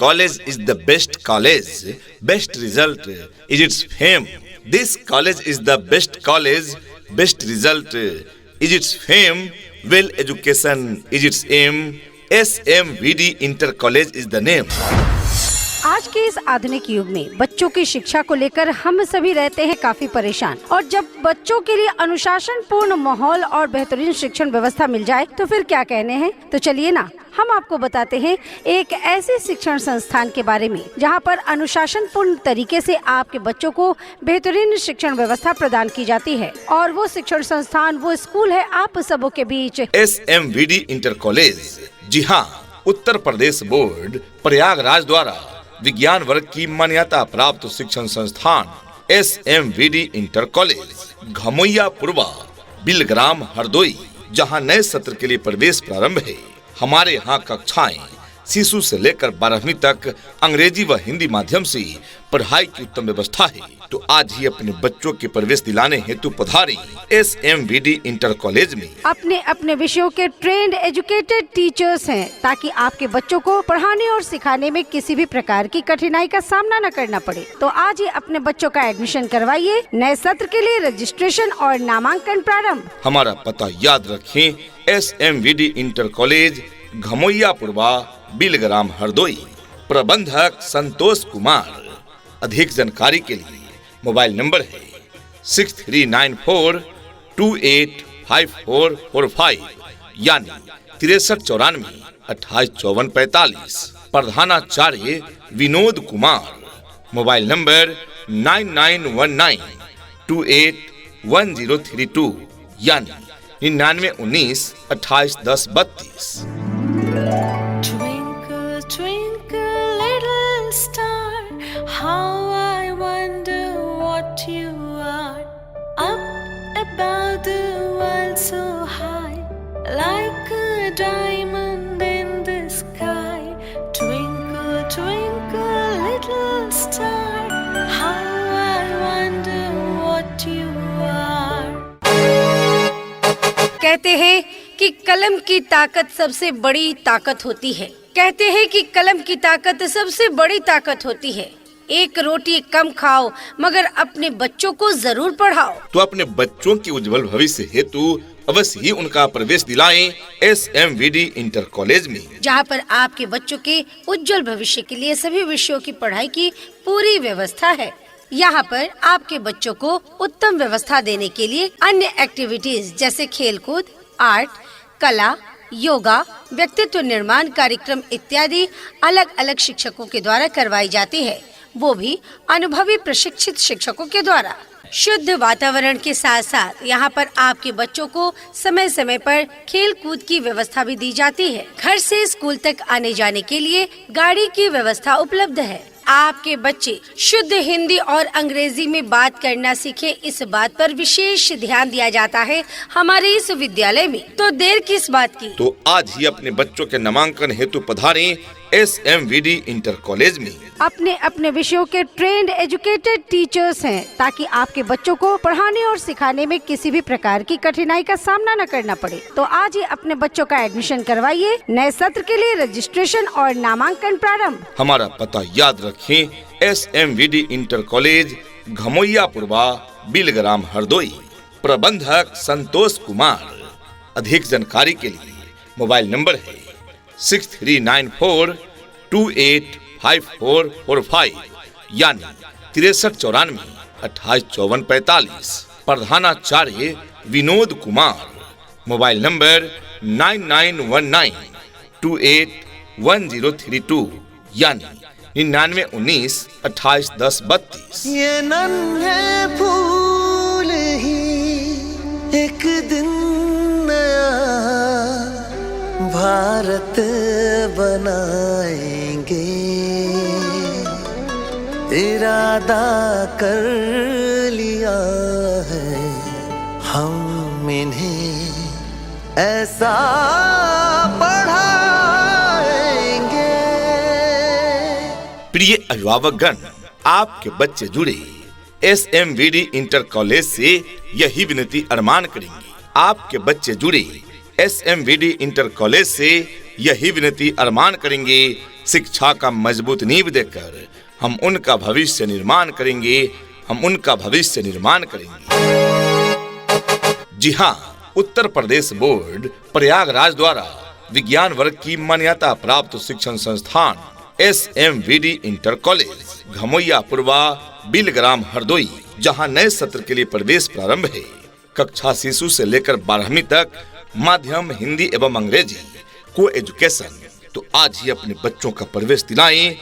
college is the best college. Best result is its fame. This college is the best college. Best result is its fame. Well education is its aim. SMVD Inter College is the name. आज के इस आधुनिक युग में बच्चों की शिक्षा को लेकर हम सभी रहते हैं काफी परेशान, और जब बच्चों के लिए अनुशासन पूर्ण माहौल और बेहतरीन शिक्षण व्यवस्था मिल जाए तो फिर क्या कहने हैं। तो चलिए ना, हम आपको बताते हैं एक ऐसे शिक्षण संस्थान के बारे में जहां पर अनुशासन पूर्ण तरीके से आपके बच्चों को बेहतरीन शिक्षण व्यवस्था प्रदान की जाती है। और वो शिक्षण संस्थान, वो स्कूल है आप सबों के बीच SMVD इंटर कॉलेज। जी हाँ, उत्तर प्रदेश बोर्ड प्रयागराज द्वारा विज्ञान वर्ग की मान्यता प्राप्त शिक्षण संस्थान SMVD इंटर कॉलेज घमोइया पूर्वा बिलग्राम हरदोई, जहां नए सत्र के लिए प्रवेश प्रारंभ है। हमारे यहाँ कक्षाएं शिशु से लेकर 12वीं तक अंग्रेजी व हिंदी माध्यम से पढ़ाई की उत्तम व्यवस्था है। तो आज ही अपने बच्चों के प्रवेश दिलाने हेतु पधारें SMVD इंटर कॉलेज में। अपने अपने विषयों के ट्रेंड एजुकेटेड टीचर्स हैं, ताकि आपके बच्चों को पढ़ाने और सिखाने में किसी भी प्रकार की कठिनाई का सामना न करना पड़े। तो आज ही अपने बच्चों का एडमिशन करवाइए। नए सत्र के लिए रजिस्ट्रेशन और नामांकन प्रारंभ। हमारा पता याद रखें, SMVD इंटर कॉलेज घमोइया पूर्वा बिलग्राम हरदोई। प्रबंधक संतोष कुमार। अधिक जानकारी के लिए मोबाइल नंबर है 6394285445 यानी 6394285445। प्रधानाचार्य विनोद कुमार। मोबाइल नंबर 9919281032 यानी 9919281032। Twinkle, twinkle, little star, how I wonder what you are. Up above the world so high, like a diamond in the sky. Twinkle, twinkle, little star, how I wonder what you are. कहते हैं कि कलम की ताकत सबसे बड़ी ताकत होती है। कहते हैं कि कलम की ताकत सबसे बड़ी ताकत होती है। एक रोटी कम खाओ, मगर अपने बच्चों को जरूर पढ़ाओ। तो अपने बच्चों की उज्जवल भविष्य हेतु अवश्य ही उनका प्रवेश दिलाएं SMVD इंटर कॉलेज में, जहां पर आपके बच्चों के उज्जवल भविष्य के लिए सभी विषयों की पढ़ाई की पूरी व्यवस्था है। यहाँ पर आपके बच्चों को उत्तम व्यवस्था देने के लिए अन्य एक्टिविटीज जैसे खेलकूद, आर्ट, कला, योगा, व्यक्तित्व निर्माण कार्यक्रम इत्यादि अलग अलग शिक्षकों के द्वारा करवाई जाती है, वो भी अनुभवी प्रशिक्षित शिक्षकों के द्वारा। शुद्ध वातावरण के साथ साथ यहाँ पर आपके बच्चों को समय समय पर खेल कूद की व्यवस्था भी दी जाती है। घर से स्कूल तक आने जाने के लिए गाड़ी की व्यवस्था उपलब्ध है। आपके बच्चे शुद्ध हिंदी और अंग्रेजी में बात करना सीखे, इस बात पर विशेष ध्यान दिया जाता है हमारे इस विद्यालय में। तो देर किस बात की, तो आज ही अपने बच्चों के नामांकन हेतु पधारें SMVD इंटर कॉलेज में। अपने अपने विषयों के ट्रेंड एजुकेटेड टीचर्स हैं, ताकि आपके बच्चों को पढ़ाने और सिखाने में किसी भी प्रकार की कठिनाई का सामना न करना पड़े। तो आज ही अपने बच्चों का एडमिशन करवाइए। नए सत्र के लिए रजिस्ट्रेशन और नामांकन प्रारंभ। हमारा पता याद रखें, SMVD इंटर कॉलेज घमोइया पूर्वा बिलग्राम हरदोई। प्रबंधक संतोष कुमार। अधिक जानकारी के लिए मोबाइल नंबर है 6394285445 यानी 6394285445। प्रधानाचार्य विनोद कुमार। मोबाइल नंबर 9919281032 यानी 9919281032। ये नन्हे फूल ही एक दिन नया भारत बनाएंगे, इरादा कर लिया है हम इन्हें ऐसा पढ़ाएंगे। प्रिय अभिभावकगण, आपके बच्चे जुड़े SMVD इंटर कॉलेज से यही विनती अरमान करेंगे। आपके बच्चे जुड़े SMVD इंटर कॉलेज से यही विनती अरमान करेंगे, शिक्षा का मजबूत नींव देकर हम उनका भविष्य निर्माण करेंगे, हम उनका भविष्य निर्माण करेंगे। जी हाँ, उत्तर प्रदेश बोर्ड प्रयागराज द्वारा विज्ञान वर्ग की मान्यता प्राप्त शिक्षण संस्थान SMVD इंटर कॉलेज घमोइया पूर्वा बिलग्राम हरदोई, जहां नए सत्र के लिए प्रवेश प्रारंभ है। कक्षा शिशु से लेकर 12वीं तक माध्यम हिंदी एवं अंग्रेजी को एजुकेशन। तो आज ही अपने बच्चों का प्रवेश दिलाएं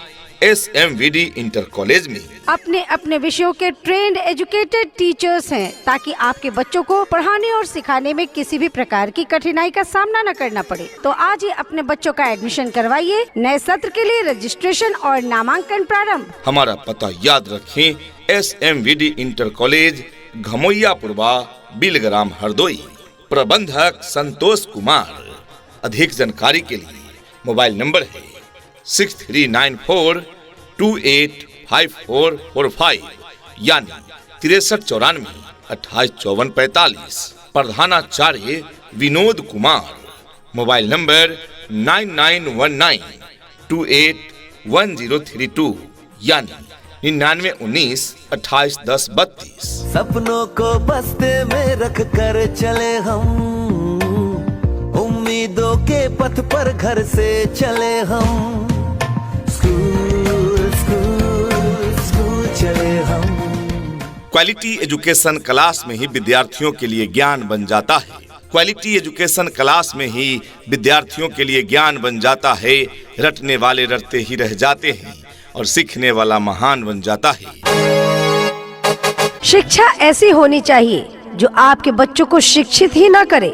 SMVD इंटर कॉलेज में। अपने अपने विषयों के ट्रेंड एजुकेटेड टीचर्स हैं, ताकि आपके बच्चों को पढ़ाने और सिखाने में किसी भी प्रकार की कठिनाई का सामना न करना पड़े। तो आज ही अपने बच्चों का एडमिशन करवाइए। नए सत्र के लिए रजिस्ट्रेशन और नामांकन प्रारंभ। हमारा पता याद रखें, SMVD इंटर कॉलेज घमोइया पूर्वा बिलग्राम हरदोई। प्रबंधक संतोष कुमार। अधिक जानकारी के लिए मोबाइल नंबर है 6394285445 यानी 6394285445। प्रधानाचार्य विनोद कुमार। मोबाइल नंबर 9919281032 यानी 9919281032। सपनों को बस्ते में रख कर चले हम, उम्मीदों के पथ पर घर से चले हम, स्कूल स्कूल स्कूल चले हम। क्वालिटी एजुकेशन क्लास में ही विद्यार्थियों के लिए ज्ञान बन जाता है। क्वालिटी एजुकेशन क्लास में ही विद्यार्थियों के लिए ज्ञान बन जाता है। रटने वाले रटते ही रह जाते हैं और सीखने वाला महान बन जाता है। शिक्षा ऐसी होनी चाहिए जो आपके बच्चों को शिक्षित ही न करे,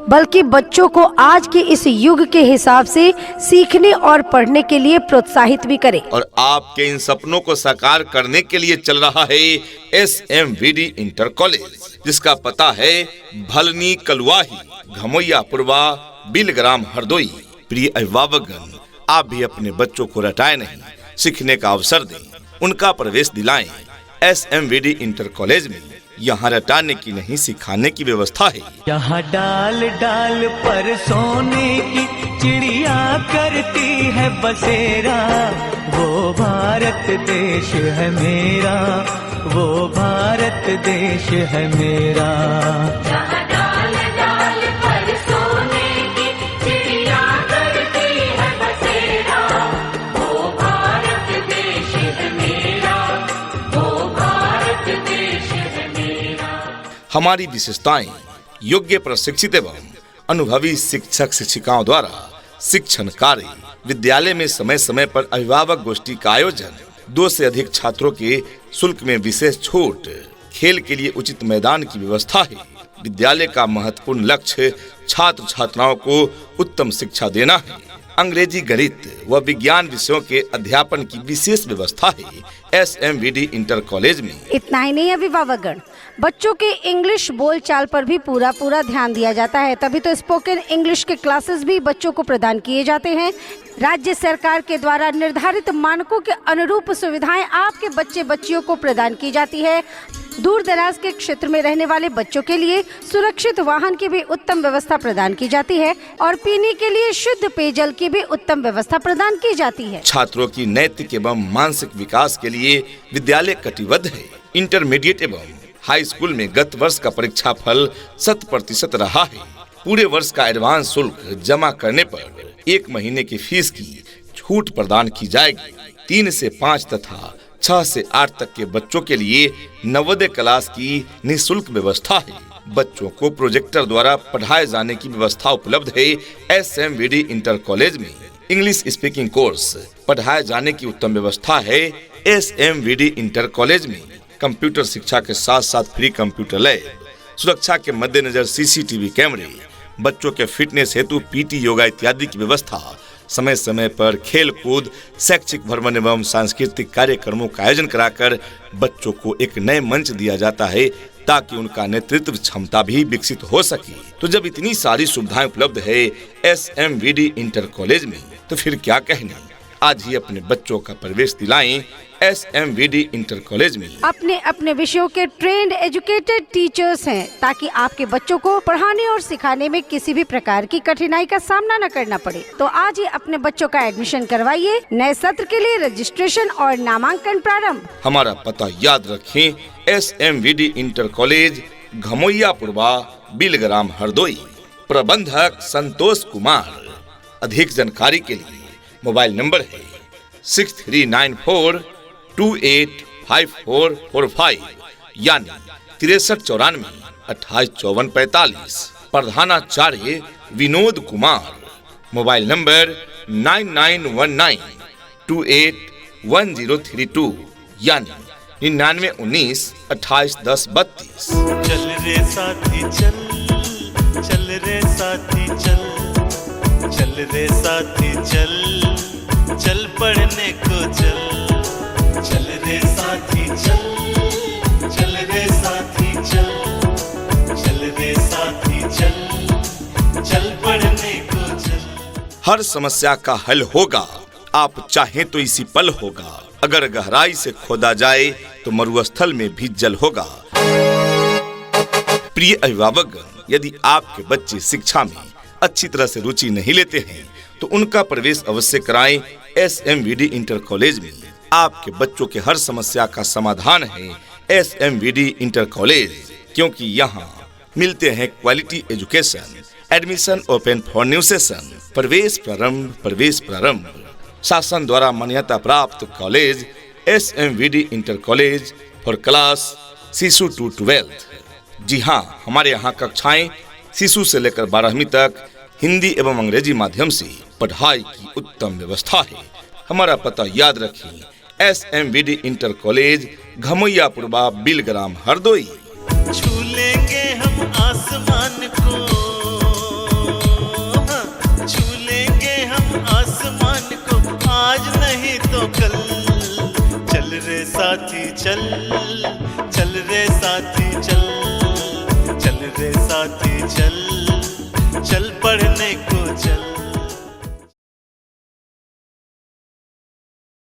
बल्कि बच्चों को आज के इस युग के हिसाब से सीखने और पढ़ने के लिए प्रोत्साहित भी करे। और आपके इन सपनों को साकार करने के लिए चल रहा है SMVD इंटर कॉलेज, जिसका पता है भलनी कलुआही घमोइया पूर्वा बिलग्राम हरदोई। प्रिय अभिभावकगण, आप भी अपने बच्चों को रटाए नहीं, सीखने का अवसर दें, उनका प्रवेश दिलाएं। SMVD इंटर कॉलेज में यहाँ रटाने की नहीं, सिखाने की व्यवस्था है। यहाँ डाल डाल पर सोने की चिड़िया करती है बसेरा, वो भारत देश है मेरा, वो भारत देश है मेरा। जहाँ डाल डाल पर सोने की चिड़िया करती है बसेरा, वो भारत देश है मेरा, वो भारत देश है मेरा। हमारी विशेषताएं योग्य प्रशिक्षित एवं अनुभवी शिक्षक शिक्षिकाओं द्वारा शिक्षण कार्य, विद्यालय में समय समय पर अभिभावक गोष्ठी का आयोजन, 2 से अधिक छात्रों के शुल्क में विशेष छूट, खेल के लिए उचित मैदान की व्यवस्था है। विद्यालय का महत्वपूर्ण लक्ष्य छात्र छात्राओं को उत्तम शिक्षा देना है। अंग्रेजी, गणित व विज्ञान विषयों के अध्यापन की विशेष व्यवस्था है SMVD इंटर कॉलेज में। इतना ही नहीं अभिभावकगण, बच्चों के इंग्लिश बोलचाल पर भी पूरा ध्यान दिया जाता है। तभी तो स्पोकन इंग्लिश के क्लासेस भी बच्चों को प्रदान किए जाते हैं। राज्य सरकार के द्वारा निर्धारित मानकों के अनुरूप सुविधाएं आपके बच्चे बच्चियों को प्रदान की जाती है। दूर दराज के क्षेत्र में रहने वाले बच्चों के लिए सुरक्षित वाहन की भी उत्तम व्यवस्था प्रदान की जाती है और पीने के लिए शुद्ध पेयजल की भी उत्तम व्यवस्था प्रदान की जाती है। छात्रों की नैतिक एवं मानसिक विकास के लिए विद्यालय कटिबद्ध है। इंटरमीडिएट एवं हाई स्कूल में गत वर्ष का परीक्षा फल 100% रहा है। पूरे वर्ष का एडवांस शुल्क जमा करने पर 1 महीने की फीस की छूट प्रदान की जाएगी। 3 से 5 तथा 6 से 8 तक के बच्चों के लिए नवोदय क्लास की निःशुल्क व्यवस्था है। बच्चों को प्रोजेक्टर द्वारा पढ़ाए जाने की व्यवस्था उपलब्ध है SMVD इंटर कॉलेज में। इंग्लिश स्पीकिंग कोर्स पढ़ाए जाने की उत्तम व्यवस्था है SMVD इंटर कॉलेज में। कंप्यूटर शिक्षा के साथ साथ फ्री कंप्यूटर लैब, सुरक्षा के मद्देनजर CCTV कैमरे, बच्चों के फिटनेस हेतु PT, योगा इत्यादि की व्यवस्था, समय समय पर खेल कूद, शैक्षिक भ्रमण एवं सांस्कृतिक कार्यक्रमों का आयोजन कराकर बच्चों को एक नए मंच दिया जाता है ताकि उनका नेतृत्व क्षमता भी विकसित हो सके। तो जब इतनी सारी सुविधाएं उपलब्ध है SMVD इंटर कॉलेज में, तो फिर क्या कहना। आज ही अपने बच्चों का प्रवेश दिलाएं SMVD इंटर कॉलेज में अपने अपने विषयों के ट्रेंड एजुकेटेड टीचर्स हैं, ताकि आपके बच्चों को पढ़ाने और सिखाने में किसी भी प्रकार की कठिनाई का सामना न करना पड़े। तो आज ही अपने बच्चों का एडमिशन करवाइए। नए सत्र के लिए रजिस्ट्रेशन और नामांकन प्रारंभ। हमारा पता याद रखें, SMVD inter college, Ghamoiyapurwa, Bilgram, Hardoi. प्रबंधक संतोष कुमार। अधिक जानकारी के लिए मोबाइल नंबर है 6394285445 यानी 6394285445। प्रधानाचार्य विनोद कुमार। मोबाइल नंबर 9919281032 यानी 9919281032। चल रे साथी चल, चल रे साथी चल, चल रे साथी चल, चल पढ़ने को चल, चल रे साथी चल, चल रे साथी चल, चल रे साथी चल, चल पढ़ने को चल। हर समस्या का हल होगा, आप चाहें तो इसी पल होगा। अगर गहराई से खोदा जाए तो मरुस्थल में भी जल होगा। प्रिय अभिभावक, यदि आपके बच्चे शिक्षा में अच्छी तरह से रुचि नहीं लेते हैं तो उनका प्रवेश अवश्य कराएं SMVD इंटर कॉलेज में। आपके बच्चों के हर समस्या का समाधान है SMVD इंटर कॉलेज, क्योंकि यहाँ मिलते हैं quality education. Admission open for new session. प्रवेश प्रारंभ। शासन द्वारा मान्यता प्राप्त college SMVD inter college for class शिशु टू 12। जी हाँ, हमारे यहाँ कक्षाएं शिशु से लेकर 12वीं तक हिंदी एवं अंग्रेजी माध्यम से पढ़ाई की उत्तम व्यवस्था है। हमारा पता याद रखें, SMVD inter college, Ghamoiyapurwa, Bilgram, Hardoi. छू लेंगे हम आसमान को, छू लेंगे हम आसमान को, आज नहीं तो कल। चल रे साथी चल, चल रे साथी चल, चल रे साथी चल, चल पढ़ने को चल।